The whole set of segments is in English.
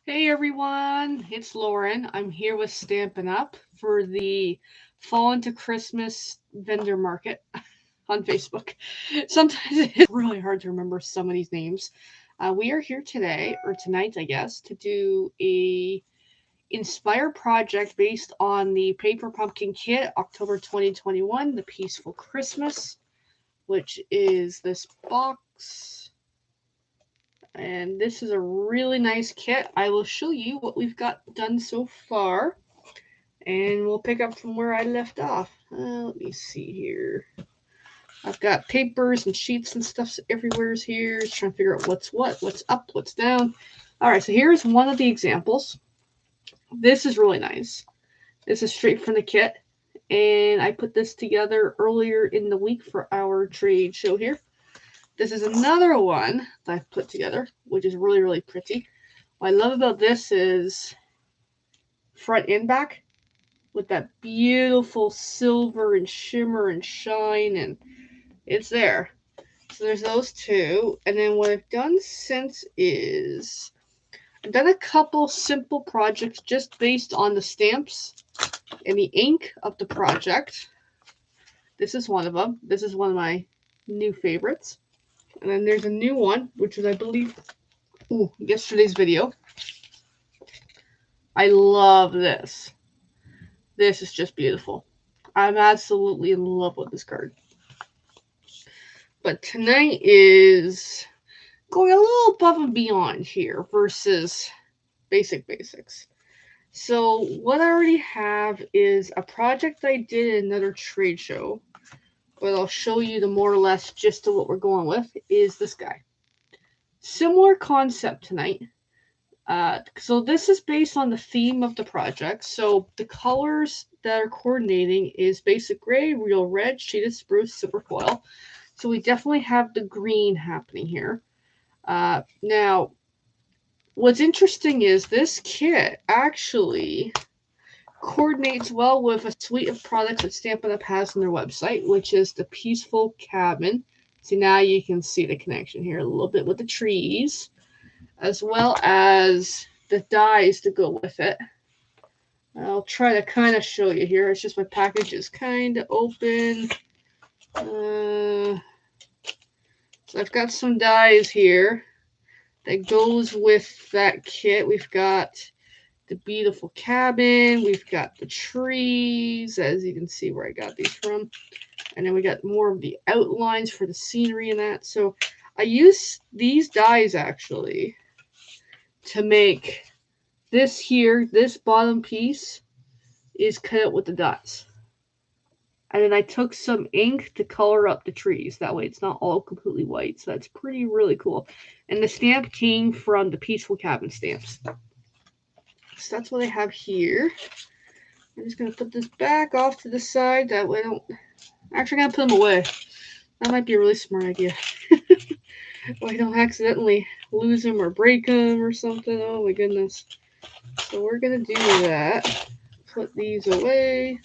Hey everyone, it's Lauren. I'm here with Stampin' Up for the Fall into Christmas vendor market on Facebook. Sometimes it's really hard to remember some of these names. We are here today, or tonight, I guess, to do a Inspire project based on the Paper Pumpkin Kit, October 2021, The Peaceful Christmas, which is this box. And this is a really nice kit. I will show you what we've got done so far. And we'll pick up from where I left off. Let me see here. I've got papers and sheets and stuff everywhere here. Just trying to figure out what's what, what's up, what's down. Alright, so here's one of the examples. This is really nice. This is straight from the kit. And I put this together earlier in the week for our trade show here. This is another one that I've put together, which is really, really pretty. What I love about this is front and back with that beautiful silver and shimmer and shine, and it's there. So there's those two. And then what I've done since is I've done a couple simple projects just based on the stamps and the ink of the project. This is one of them. This is one of my new favorites. And then there's a new one, which is, I believe, yesterday's video. I love this. This is just beautiful. I'm absolutely in love with this card. But tonight is going a little above and beyond here versus basics. So what I already have is a project I did at another trade show, but I'll show you the more or less gist of what we're going with is this guy. Similar concept tonight. So this is based on the theme of the project. So the colors that are coordinating is basic gray, real red, shaded spruce, silver foil. So we definitely have the green happening here. Now, what's interesting is this kit actually coordinates well with a suite of products that Stampin' Up has on their website, which is the Peaceful Cabin. See, now you can see the connection here a little bit with the trees, as well as the dies to go with it. I'll try to kind of show you here. It's just my package is kind of open. So I've got some dies here that goes with that kit. We've got the beautiful cabin. We've got the trees, as you can see where I got these from. And then we got more of the outlines for the scenery and that. So I use these dies actually to make this here, this bottom piece is cut out with the dots. And then I took some ink to color up the trees. That way it's not all completely white. So that's pretty really cool. And the stamp came from the Peaceful Cabin stamps. So that's what I have here. I'm just going to put this back off to the side. That way I don't... Actually, I'm going to put them away. That might be a really smart idea. Well, I don't accidentally lose them or break them or something. Oh my goodness. So we're going to do that. Put these away.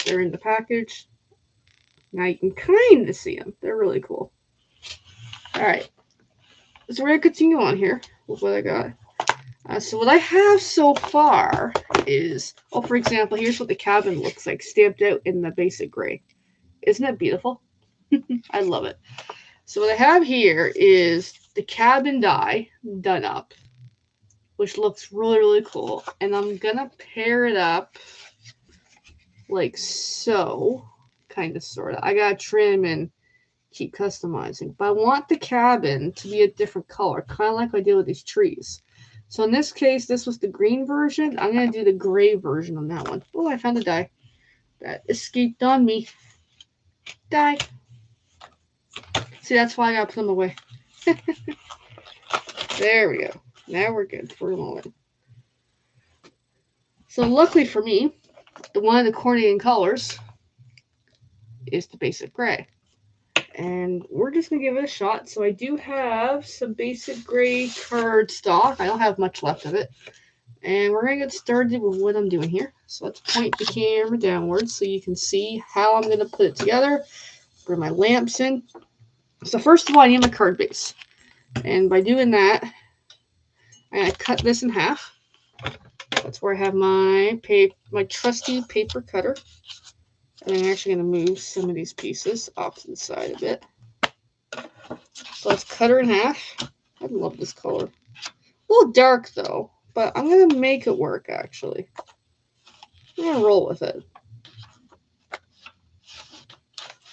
They're in the package. Now you can kind of see them. They're really cool. Alright. So we're going to continue on here with what I got. So what I have so far is, for example, here's what the cabin looks like stamped out in the basic gray. Isn't it beautiful? I love it. So what I have here is the cabin die done up, which looks really, really cool. And I'm going to pair it up like so, kind of, sort of. I got to trim and keep customizing. But I want the cabin to be a different color, kind of like I did with these trees. So in this case, this was the green version. I'm going to do the gray version on that one. Oh, I found a die. That escaped on me. Die. See, that's why I got to put them away. There we go. Now we're good for a moment. So luckily for me, the one of the coordinating colors is the basic gray. And we're just going to give it a shot. So I do have some basic gray cardstock. I don't have much left of it. And we're going to get started with what I'm doing here. So let's point the camera downwards so you can see how I'm going to put it together. Bring my lamps in. So first of all, I need my card base. And by doing that, And I cut this in half. That's where I have my trusty paper cutter. And I'm actually going to move some of these pieces off to the side a bit. So let's cut her in half. I love this color. A little dark though, but I'm going to make it work actually. I'm going to roll with it.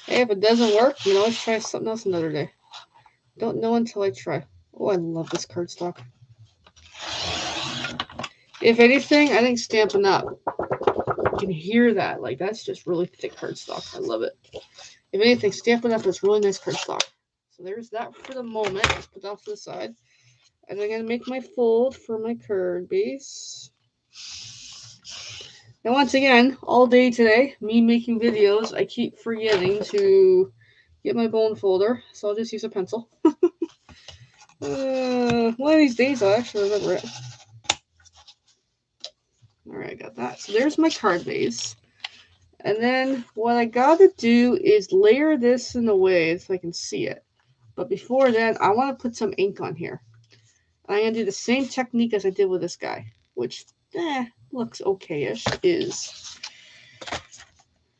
Hey, if it doesn't work, you can always try something else another day. Don't know until I try. Oh, I love this cardstock. If anything, I think Stampin' Up. You can hear that. Like, that's just really thick cardstock. I love it. If anything, Stampin' Up is really nice cardstock. So there's that for the moment. Let's put that off to the side. And I'm going to make my fold for my card base. And once again, all day today, me making videos, I keep forgetting to get my bone folder. So I'll just use a pencil. One of these days, I'll actually remember it. Alright, got that. So there's my card base. And then what I gotta do is layer this in a way so I can see it. But before then, I want to put some ink on here. I'm going to do the same technique as I did with this guy, which looks okay-ish, is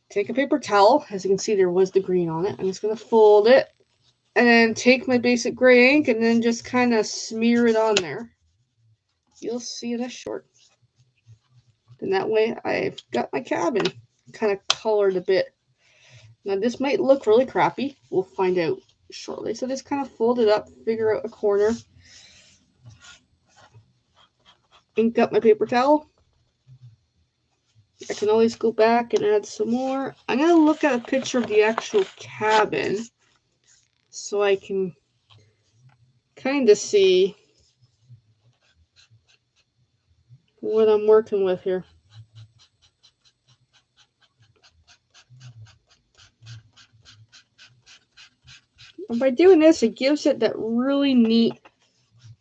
take a paper towel. As you can see, there was the green on it. I'm just going to fold it and then take my basic gray ink and then just kind of smear it on there. You'll see in a short. And that way I've got my cabin kind of colored a bit. Now this might look really crappy. We'll find out shortly. So just kind of fold it up, figure out a corner. Ink up my paper towel. I can always go back and add some more. I'm going to look at a picture of the actual cabin so I can kind of see what I'm working with here. And by doing this, it gives it that really neat,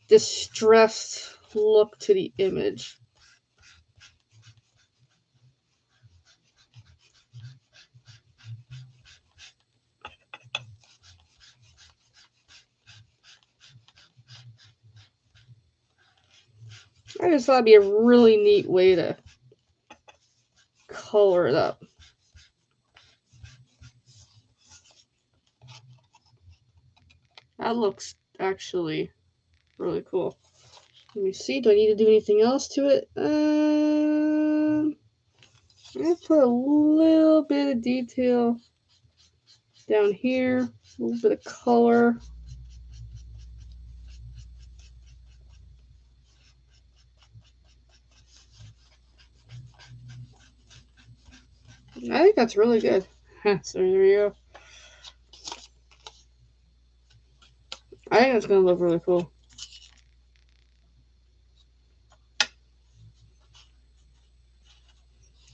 distressed look to the image. I just thought it'd be a really neat way to color it up. That looks actually really cool. Let me see. Do I need to do anything else to it? I'm going to put a little bit of detail down here. A little bit of color. I think that's really good. So there you go. I think that's going to look really cool.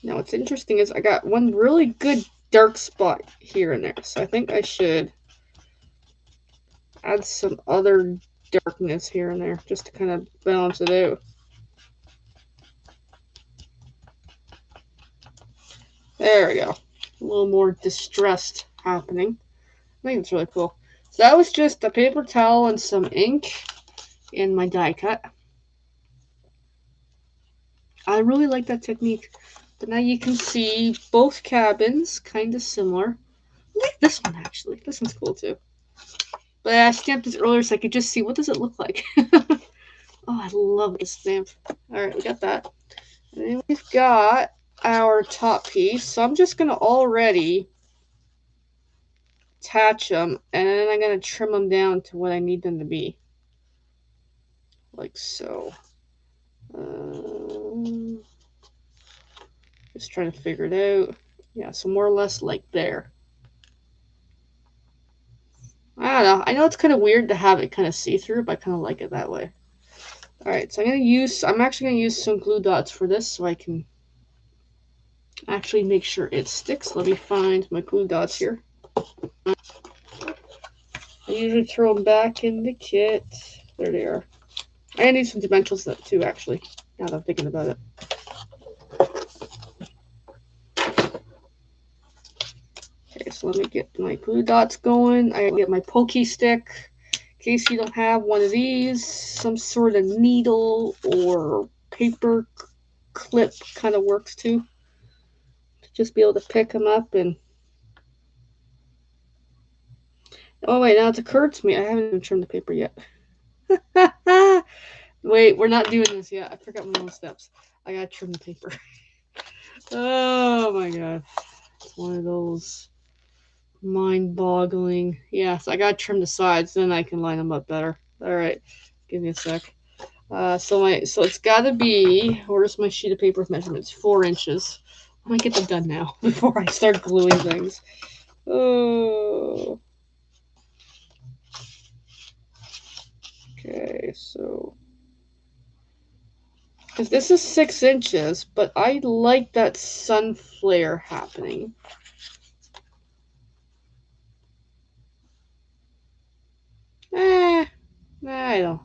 Now what's interesting is I got one really good dark spot here and there. So I think I should add some other darkness here and there just to kind of balance it out. There we go. A little more distressed happening. I think it's really cool. So that was just a paper towel and some ink in my die cut. I really like that technique. But now you can see both cabins, kind of similar. I like this one actually. This one's cool too. But I stamped this earlier so I could just see what does it look like. Oh, I love this stamp. Alright, we got that. And then we've got our top piece. So I'm just going to already attach them, and then I'm going to trim them down to what I need them to be. Like so. Just trying to figure it out. Yeah, so more or less like there. I don't know. I know it's kind of weird to have it kind of see-through, but I kind of like it that way. Alright, so I'm actually going to use some glue dots for this so I can actually make sure it sticks. Let me find my glue dots here. I usually throw them back in the kit. There they are. I need some dimensionals too, actually, now that I'm thinking about it. Okay, so let me get my glue dots going. I get my pokey stick. case you don't have one of these, some sort of needle or paper clip kind of works too. Just be able to pick them up and... Oh wait, now it occurred to me, I haven't even trimmed the paper yet. Wait, we're not doing this yet. I forgot my own steps. I gotta trim the paper. Oh my god. It's one of those mind-boggling. Yes, I gotta trim the sides, then I can line them up better. Alright, give me a sec. So it's gotta be, where's my sheet of paper with measurements? 4 inches. I'm gonna get them done now before I start gluing things. Oh. Okay, so because this is 6 inches, but I like that sun flare happening. I don't.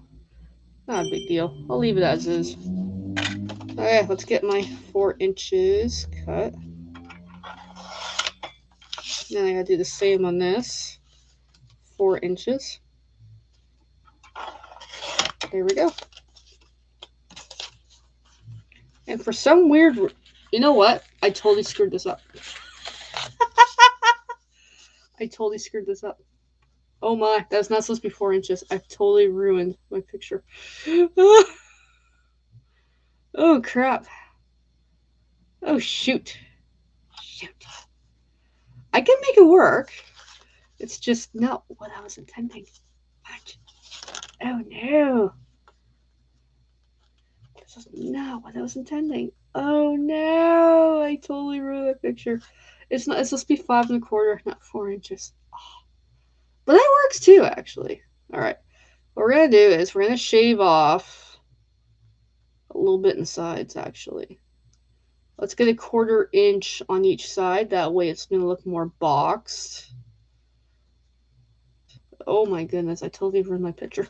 Not a big deal. I'll leave it as is. Okay, let's get my 4 inches cut. Then I gotta do the same on this. 4 inches. There we go. And for some weird... You know what? I totally screwed this up. I totally screwed this up. Oh my, that's not supposed to be 4 inches. I've totally ruined my picture. Oh crap. Oh shoot. Shoot. I can make it work. It's just not what I was intending. What? Oh no. This is not what I was intending. Oh no. I totally ruined that picture. It's not. It's supposed to be 5 1/4, not 4 inches. Oh. But that works too, actually. All right. What we're gonna do is we're gonna shave off a little bit in the sides, actually. Let's get a 1/4 inch on each side. That way it's going to look more boxed. Oh my goodness, I totally ruined my picture.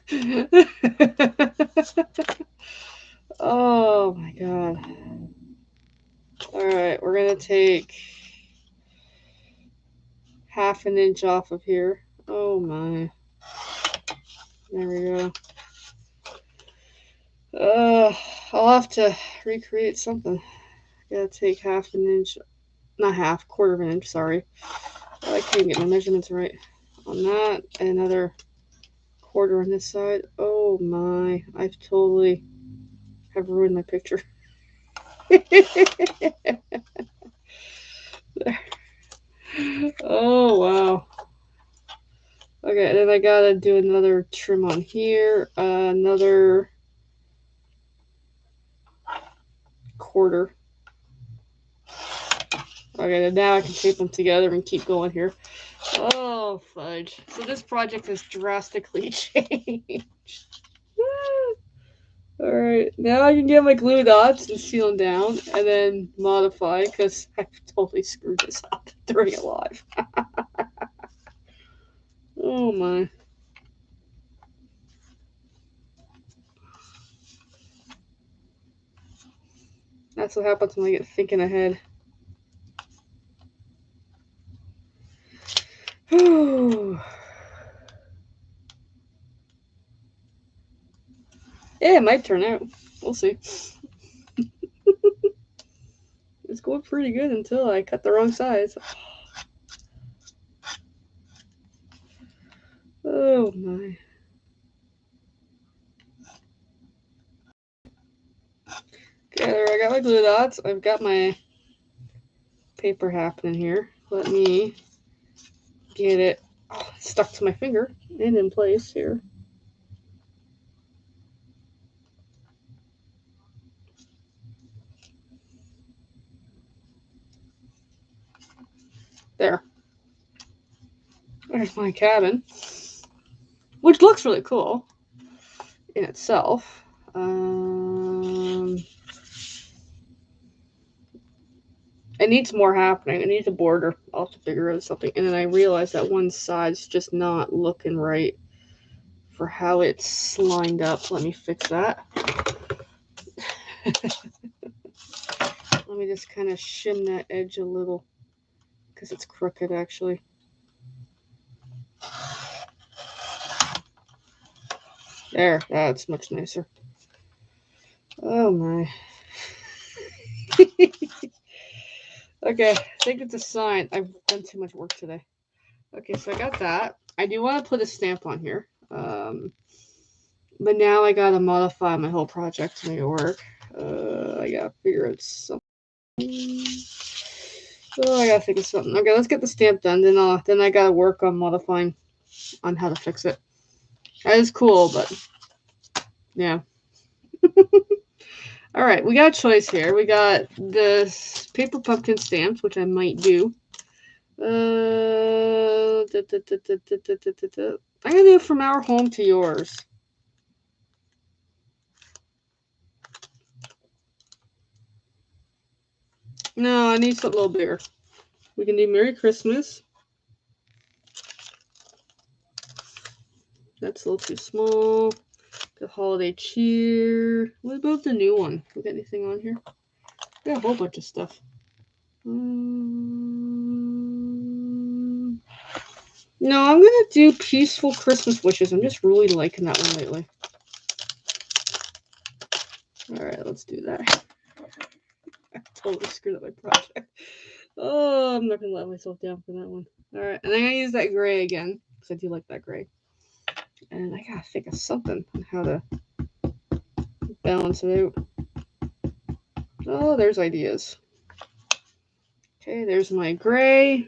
Oh my god. Alright, we're going to take 1/2 inch off of here. Oh my. There we go. I'll have to recreate something. Gotta take 1/2 inch, not half, 1/4 inch, sorry. I can't get my measurements right on that. And another 1/4 on this side. Oh my, I've totally have ruined my picture. Oh wow. Okay, then I gotta do another trim on here. Another 1/4. Okay, now I can tape them together and keep going here. Oh, fudge. So this project has drastically changed. Alright, now I can get my glue dots and seal them down and then modify because I totally screwed this up during it live. Oh my. That's what happens when I get thinking ahead. Yeah, it might turn out. We'll see. It's going pretty good until I cut the wrong size. Oh my. Okay, there I got my glue dots. I've got my paper happening here. Let me get it stuck to my finger and in place here. There. There's my cabin, which looks really cool in itself. It needs more happening. It needs a border. I'll have to figure out something. And then I realized that one side's just not looking right for how it's lined up. Let me fix that. Let me just kind of shim that edge a little because it's crooked actually. There, that's much nicer. Oh my. Okay, I think it's a sign. I've done too much work today. Okay, so I got that. I do want to put a stamp on here. But now I gotta modify my whole project to make it work. I gotta figure out something. Oh, I gotta think of something. Okay, let's get the stamp done. Then I gotta work on modifying on how to fix it. That is cool, but yeah. All right, we got a choice here. We got this paper pumpkin stamps, which I might do. I'm gonna do it from our home to yours. No, I need something a little bigger. We can do Merry Christmas. That's a little too small. The holiday cheer. What about the new one? We got anything on here? We got a whole bunch of stuff. No, I'm gonna do Peaceful Christmas Wishes. I'm just really liking that one lately. Alright, let's do that. I totally screwed up my project. Oh, I'm not gonna let myself down for that one. Alright, and I'm gonna use that gray again, because I do like that gray. And I gotta think of something on how to balance it out. Oh, there's ideas. Okay, there's my gray.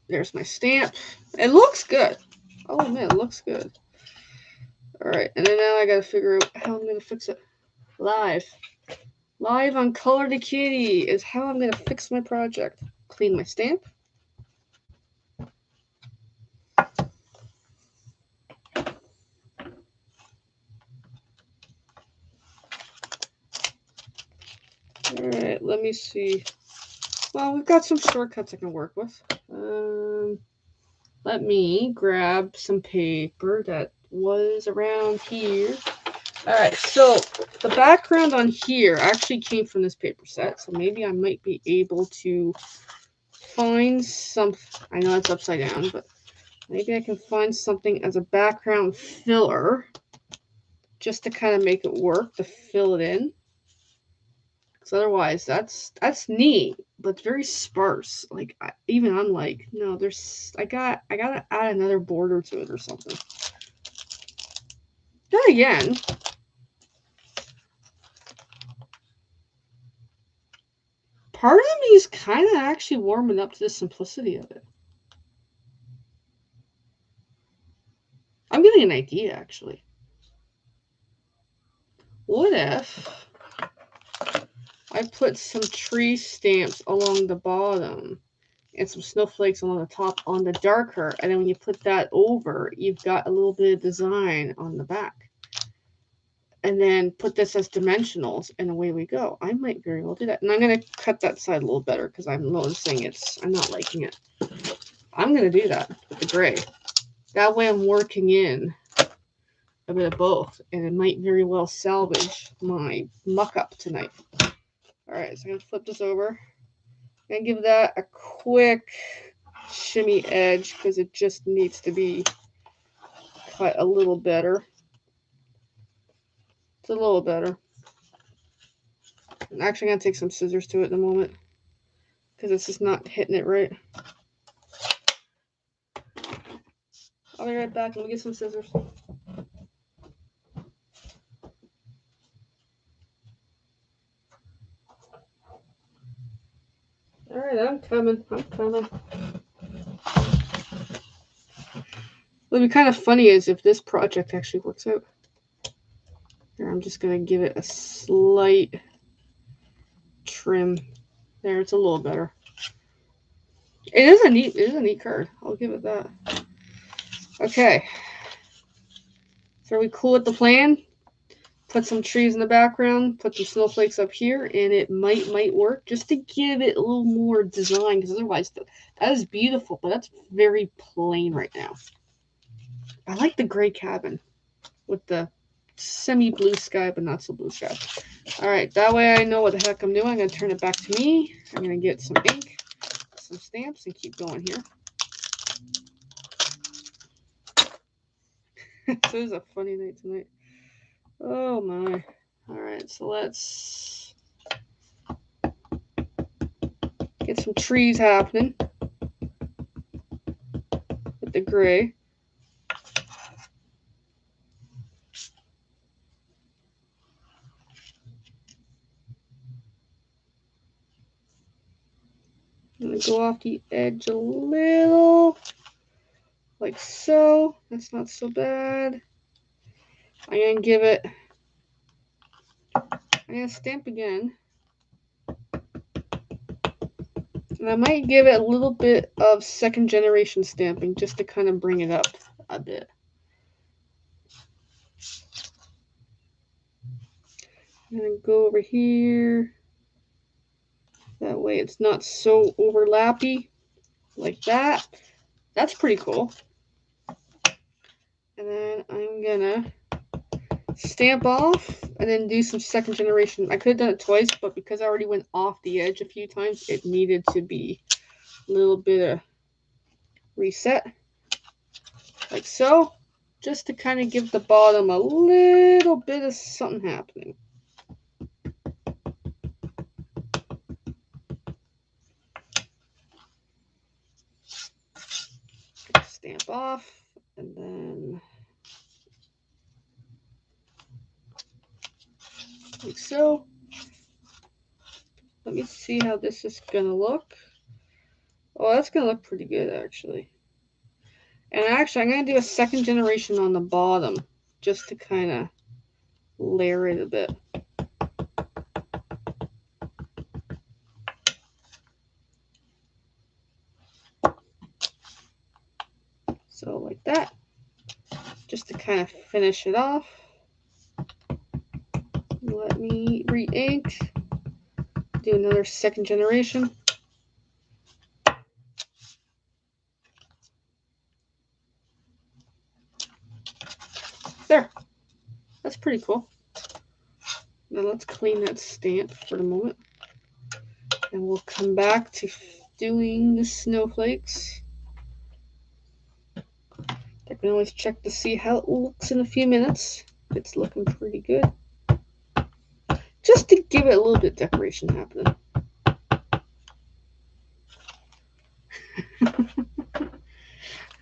There's my stamp. It looks good. Oh man, it looks good. Alright, and then now I gotta figure out how I'm gonna fix it. Live on Color the Kitty is how I'm gonna fix my project. Clean my stamp. Alright, let me see. Well, we've got some shortcuts I can work with. Let me grab some paper that was around here. Alright, so the background on here actually came from this paper set, so maybe I might be able to find some. I know it's upside down, but maybe I can find something as a background filler just to kind of make it work, to fill it in. Because otherwise, that's neat, but it's very sparse. Like even I'm like, no, there's I gotta add another border to it or something. Then again, part of me is kind of actually warming up to the simplicity of it. I'm getting an idea actually. What if I put some tree stamps along the bottom and some snowflakes along the top on the darker, and then when you put that over, you've got a little bit of design on the back. And then put this as dimensionals, and away we go. I might very well do that. And I'm going to cut that side a little better because I'm noticing I'm not liking it. I'm going to do that with the gray. That way I'm working in a bit of both, and it might very well salvage my muck-up tonight. Alright, so I'm going to flip this over. I'm going to give that a quick shimmy edge because it just needs to be cut a little better. It's a little better. I'm actually going to take some scissors to it in a moment because it's just not hitting it right. I'll be right back. Let me get some scissors. Alright, I'm coming. What'd be kind of funny is if this project actually works out. Here, I'm just going to give it a slight trim. There, it's a little better. It is a neat card. I'll give it that. Okay. So are we cool with the plan? Put some trees in the background, put some snowflakes up here, and it might work just to give it a little more design, because otherwise that is beautiful, but that's very plain right now. I like the gray cabin with the semi-blue sky, but not so blue sky. Alright, that way I know what the heck I'm doing. I'm going to turn it back to me. I'm going to get some ink, some stamps, and keep going here. This is a funny night tonight. Oh my. Alright, so let's get some trees happening with the gray. I'm going to go off the edge a little, like so. That's not so bad. I'm going to give it, I'm going to stamp again. And I might give it a little bit of second generation stamping just to kind of bring it up a bit. I'm going to go over here. That way it's not so overlappy like that. That's pretty cool. And then I'm going to stamp off and then do some second generation. I could have done it twice, but because I already went off the edge a few times, it needed to be a little bit of reset, like so, just to kind of give the bottom a little bit of something happening. Stamp off, and then like so. Let me see how this is gonna look. Oh, that's gonna look pretty good actually. And actually, I'm gonna do a second generation on the bottom just to kind of layer it a bit. So like that, just to kind of finish it off. Let me re-ink, do another second generation. There, that's pretty cool. Now let's clean that stamp for the moment. And we'll come back to doing the snowflakes. I can always check to see how it looks in a few minutes. It's looking pretty good. Just to give it a little bit of decoration happening.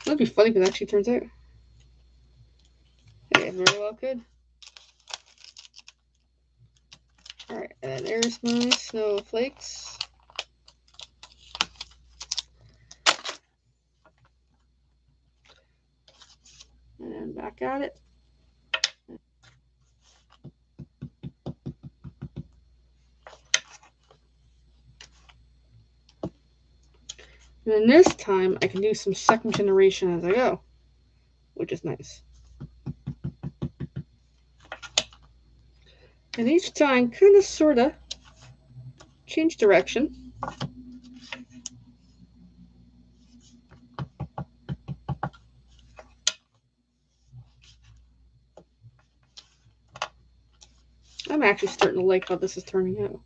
That'd be funny if it actually turns out. Yeah, very well could. Alright, and there's my snowflakes. And back at it. And then this time, I can do some second generation as I go, which is nice. And each time, kind of, sort of, change direction. I'm actually starting to like how this is turning out.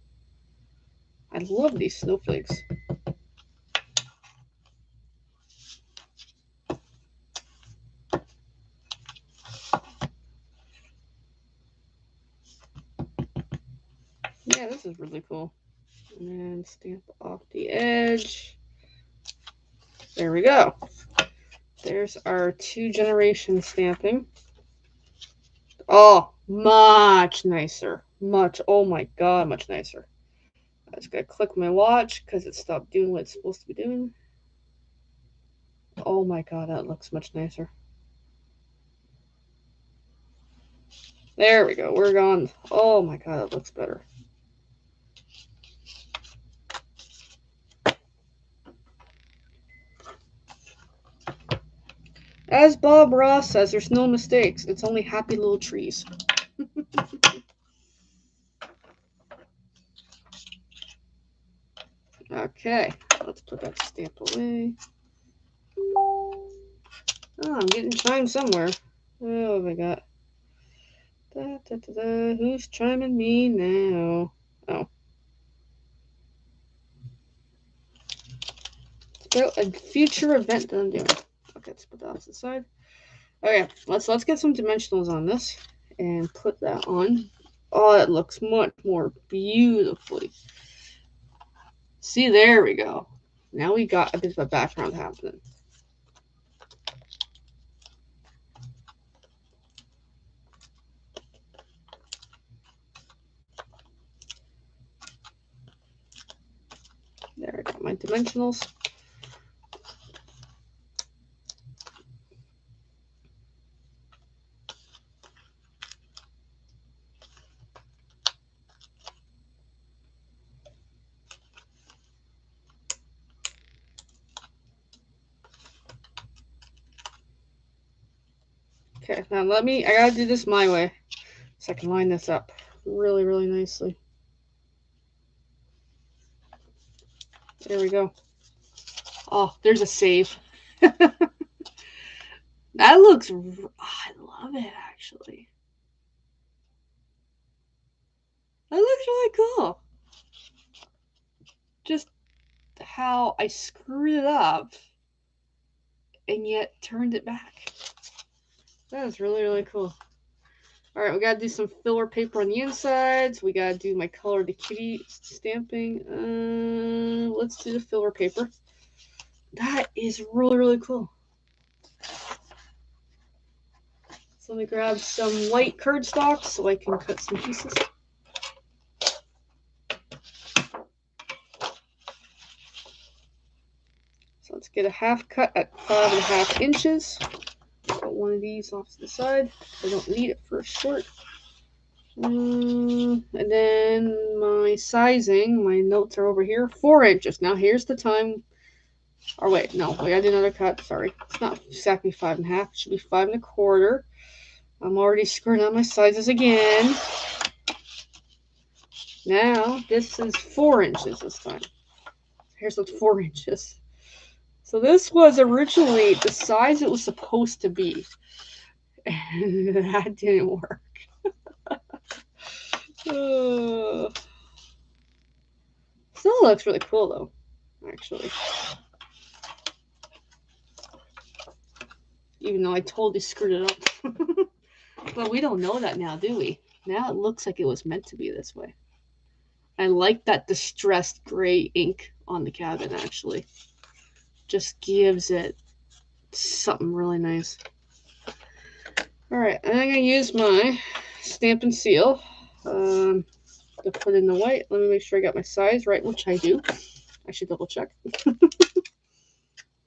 I love these snowflakes. Yeah, this is really cool. And then stamp off the edge. There we go. There's our 2 generation stamping. Oh, much nicer. Much, oh my god, much nicer. I just gotta click my watch because it stopped doing what it's supposed to be doing. Oh my god, that looks much nicer. There we go, we're gone. Oh my god, that looks better. As Bob Ross says, there's no mistakes. It's only happy little trees. Okay, let's put that stamp away. Oh, I'm getting chimed somewhere. Oh my god. Da, da, da, da. Who's chiming me now? Oh. It's about a future event that I'm doing. Okay, let's put that off to the side. Okay, let's get some dimensionals on this and put that on. Oh, it looks much more beautifully. See, there we go. Now we got a bit of a background happening. There, I got my dimensionals. Okay, now I gotta do this my way so I can line this up really, really nicely. There we go. Oh, there's a save. That looks, I love it actually. That looks really cool. Just how I screwed it up and yet turned it back. That is really, really cool. Alright, we gotta do some filler paper on the insides. We gotta do my color to kitty stamping. Let's do the filler paper. That is really, really cool. So let me grab some white cardstock so I can cut some pieces. So let's get a half cut at 5.5 inches. Put one of these off to the side. I don't need it for a short. And then my sizing, my notes are over here, 4 inches. Now here's the time. Or wait, no, we gotta do another cut. Sorry, it's not exactly 5.5. It should be 5.25. I'm already screwing up my sizes again. Now this is 4 inches this time. Here's what's 4 inches. So this was originally the size it was supposed to be. And that didn't work. Still looks really cool though, actually. Even though I totally screwed it up. But we don't know that now, do we? Now it looks like it was meant to be this way. I like that distressed gray ink on the cabin, actually. Just gives it something really nice. Alright, I'm going to use my Stampin' Seal to put in the white. Let me make sure I got my size right, which I do. I should double check.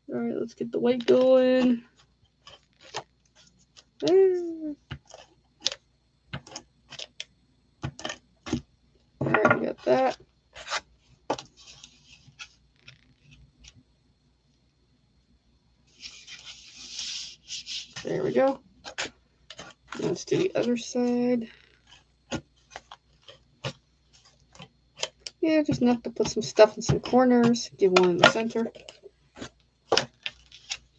Alright, let's get the white going. Alright, I got that. There we go. Now let's do the other side. Yeah, just enough to put some stuff in some corners. Give one in the center.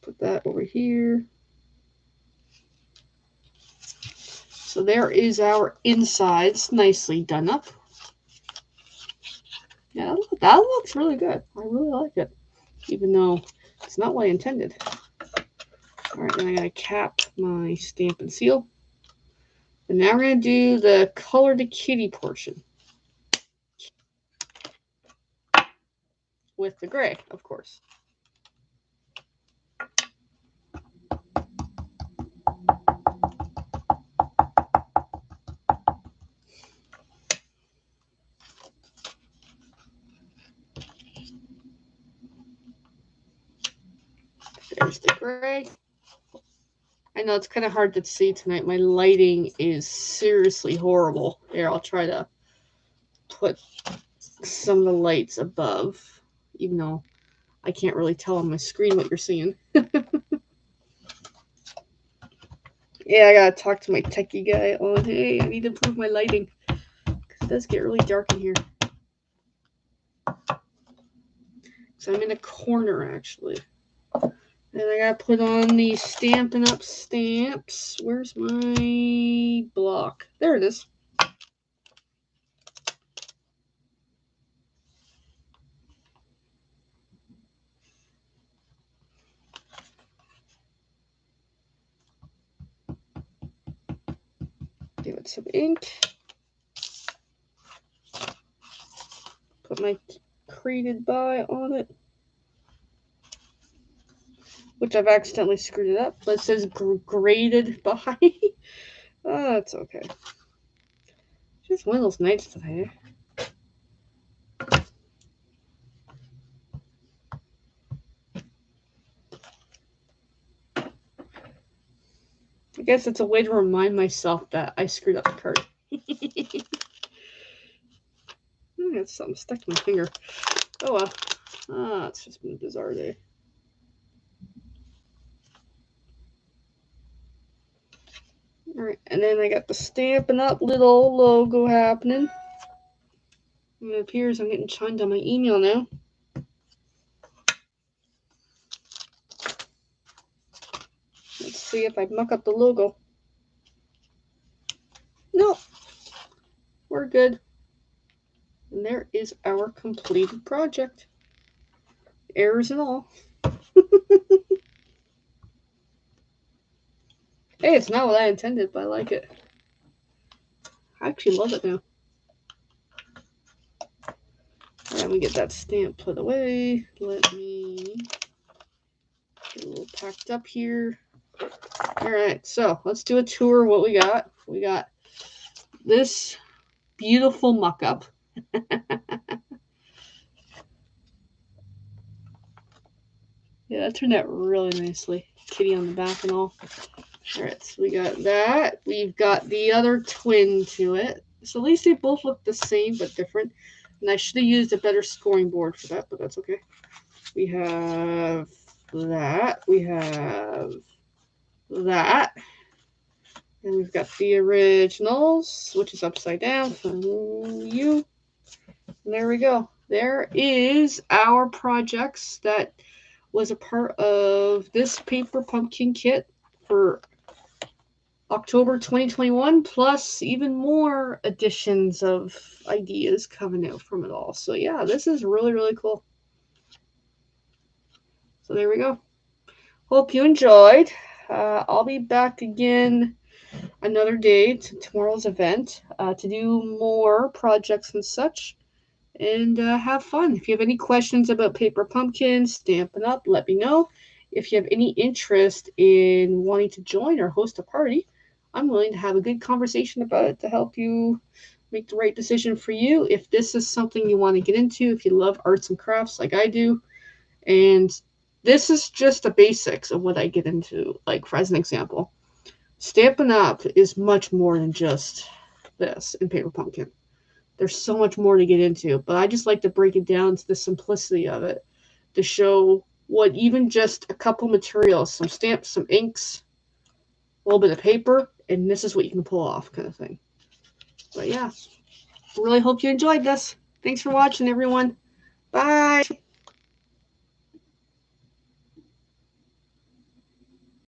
Put that over here. So there is our insides nicely done up. Yeah, that looks really good. I really like it. Even though it's not what I intended. Alright, then I gotta cap my Stampin' Seal. And now we're gonna do the color to kitty portion. With the gray, of course. There's the gray. I know it's kind of hard to see tonight. My lighting is seriously horrible. Here, I'll try to put some of the lights above, even though I can't really tell on my screen what you're seeing. Yeah, I gotta talk to my techie guy on, hey, I need to improve my lighting. Because it does get really dark in here. So I'm in a corner, actually. And I gotta put on the Stampin' Up stamps. Where's my block? There it is. Give it some ink. Put my created by on it. Which I've accidentally screwed it up, but it says graded by. Oh, that's okay. Just one of those nights today. I guess it's a way to remind myself that I screwed up the card. I got something stuck to my finger. Oh well. Ah, it's just been a bizarre day. Alright, and then I got the Stampin' Up little logo happening. And it appears I'm getting chimed on my email now. Let's see if I muck up the logo. Nope. We're good. And there is our completed project. Errors and all. Hey, it's not what I intended, but I like it. I actually love it now. Let me get that stamp put away. Let me get a little packed up here. Alright, so let's do a tour of what we got. We got this beautiful muck-up. Yeah, that turned out really nicely. Kitty on the back and all. Alright, so we got that. We've got the other twin to it. So at least they both look the same but different. And I should have used a better scoring board for that, but that's okay. We have that. We have that. And we've got the originals, which is upside down for you. And there we go. There is our projects that was a part of this paper pumpkin kit for October 2021, plus even more additions of ideas coming out from it all. So yeah, this is really, really cool. So there we go. Hope you enjoyed. I'll be back again another day to tomorrow's event to do more projects and such. And have fun. If you have any questions about Paper Pumpkin, Stampin' Up, let me know. If you have any interest in wanting to join or host a party, I'm willing to have a good conversation about it to help you make the right decision for you. If this is something you want to get into, if you love arts and crafts like I do, and this is just the basics of what I get into. Like, for as an example, Stampin' Up is much more than just this in Paper Pumpkin. There's so much more to get into, but I just like to break it down to the simplicity of it to show what even just a couple materials, some stamps, some inks, a little bit of paper, and this is what you can pull off kind of thing. But yeah, really hope you enjoyed this. Thanks for watching, everyone. Bye.